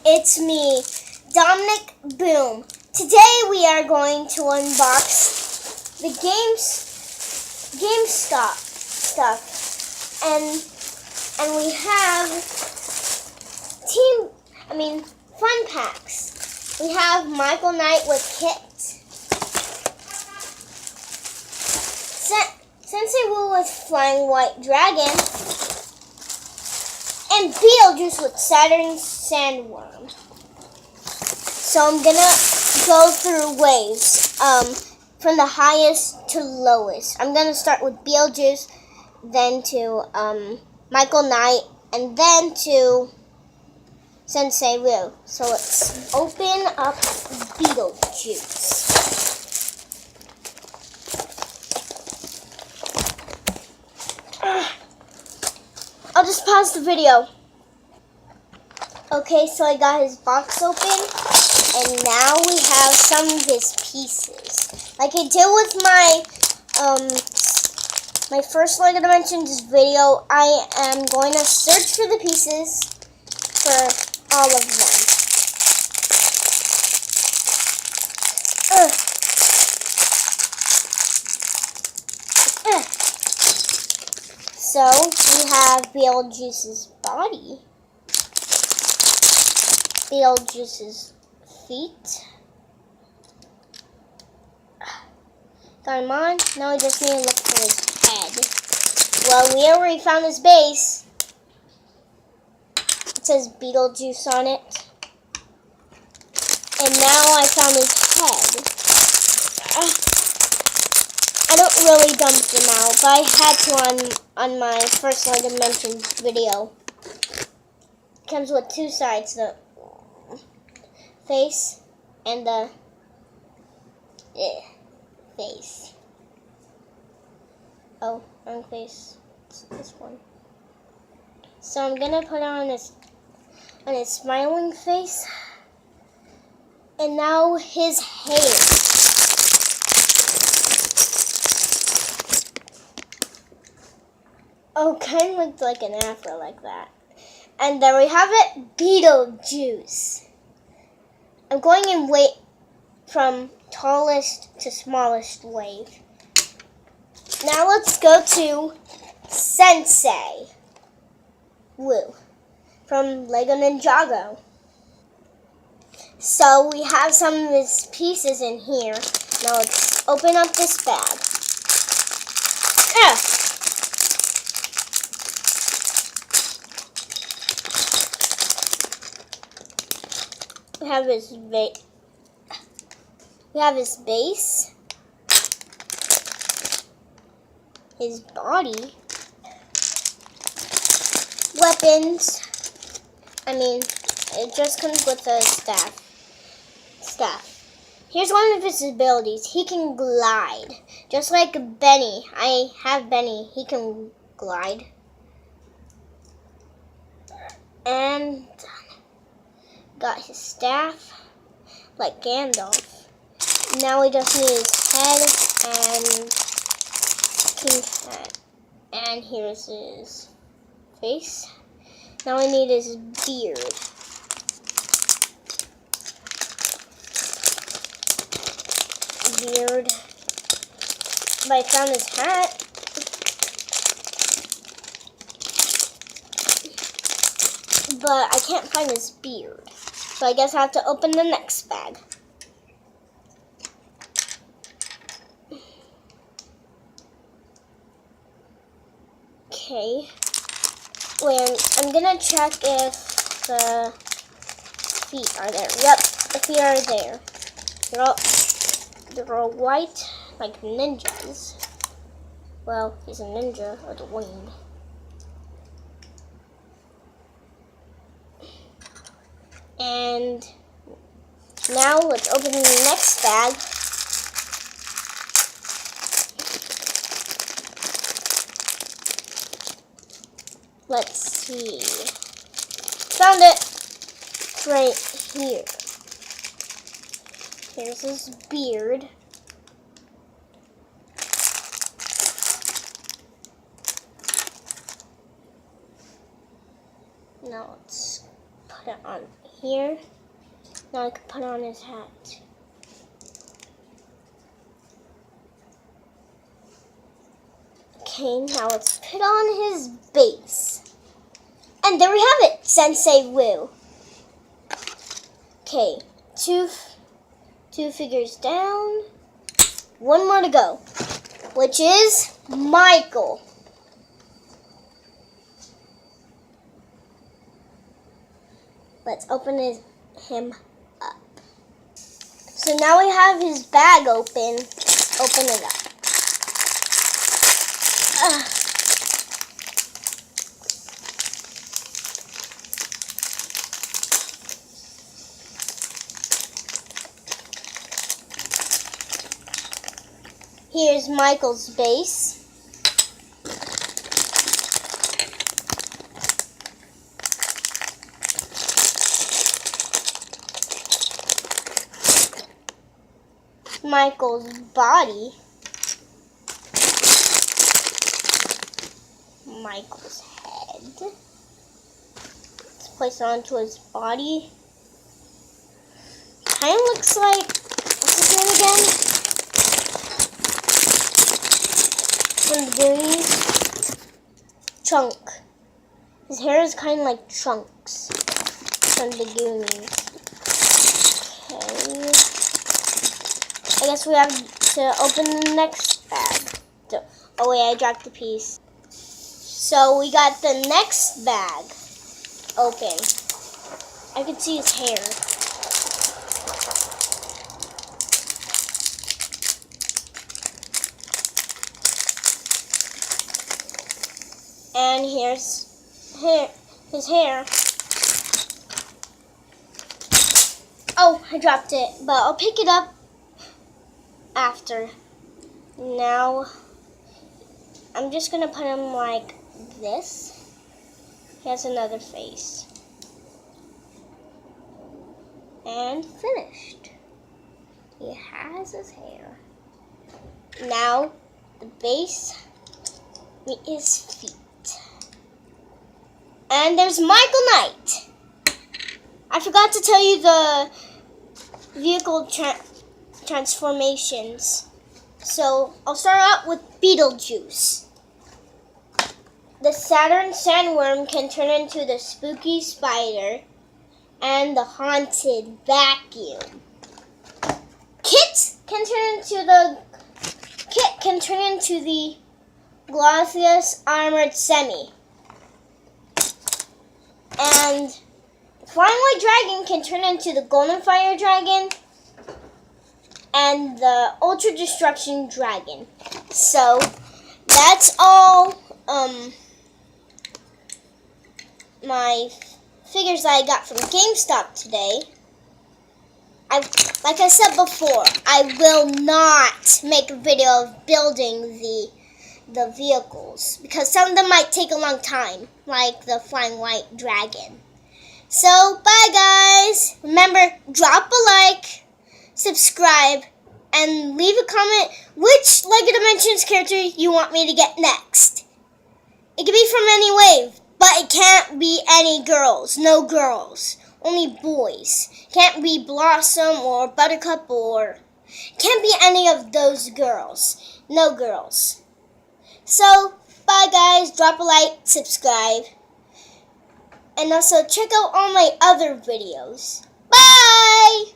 it's me, Dominic Boom. Today we are going to unbox the GameStop stuff, and we have fun packs. We have Michael Knight with Kit, Sensei Wu with Flying White Dragon, and Beetlejuice with Saturn Sandworm. So I'm gonna go through waves, from the highest to lowest. I'm gonna start with Beetlejuice, then to Michael Knight, and then to Sensei Wu. So let's open up Beetlejuice. I'll just pause the video. Okay, so I got his box open, and now we have some of his pieces. Like I did with my first LEGO Dimensions video, I am going to search for the pieces for all of them. So we have Beetlejuice's body, Beetlejuice's feet. Got him on. Now we just need to look for his head. Well, we already found his base. It says Beetlejuice on it. And now I found his head. I don't really dump them out, but I had to on my first LEGO Dimensions video. It comes with two sides, the face and the face. Oh, wrong face. It's this one. So I'm gonna put on his smiling face, and now his hair. Oh, kind of looked like an afro like that. And there we have it, Beetlejuice. I'm going in weight from tallest to smallest wave. Now let's go to Sensei Wu from LEGO Ninjago. So we have some of his pieces in here. Now let's open up this bag. We have his base, his body, weapons. It just comes with a staff. Here's one of his abilities. He can glide, just like Benny. I have Benny. He can glide. And got his staff, like Gandalf. Now we just need his head and here's his face. Now we need his beard. But I found his hat. But I can't find his beard. So I guess I have to open the next bag. Okay. Wait, I'm gonna check if the feet are there. Yep, the feet are there. They're all white, like ninjas. Well, he's a ninja with a wing. And now let's open the next bag. Let's see. Found it. It's right here. Here's his beard. Now let's put it on here. Now I can put on his hat. Okay, now let's put on his base. And there we have it, Sensei Wu. Okay, two figures down. One more to go, which is Michael. Let's open him up. So now we have his bag open. Open it up. Here's Michael's base. Michael's body. Michael's head. Let's place it onto his body. Kind of looks like, what's his name again? From the Goonies. Chunk. His hair is kind of like Chunks from the Goonies. Okay. I guess we have to open the next bag. Oh wait, I dropped the piece. So we got the next bag open. I can see his hair. And here's his hair. Oh, I dropped it, but I'll pick it up after. Now, I'm just going to put him like this. He has another face. And finished. He has his hair. Now, the base with his feet. And there's Michael Knight. I forgot to tell you the vehicle transformations. So I'll start out with Beetlejuice. The Saturn Sandworm can turn into the spooky spider and the haunted vacuum. Kit can turn into the Glossious armored semi. And Flying White Dragon can turn into the Golden Fire Dragon and the Ultra Destruction Dragon. So that's all my figures that I got from GameStop today. Like I said before, I will not make a video of building the vehicles because some of them might take a long time, like the Flying White Dragon. So, bye guys! Remember, drop a like, subscribe, and leave a comment which LEGO Dimensions character you want me to get next. It can be from any wave, but it can't be any girls. No girls. Only boys. Can't be Blossom or Buttercup or... Can't be any of those girls. No girls. So, bye guys. Drop a like, subscribe. And also check out all my other videos. Bye!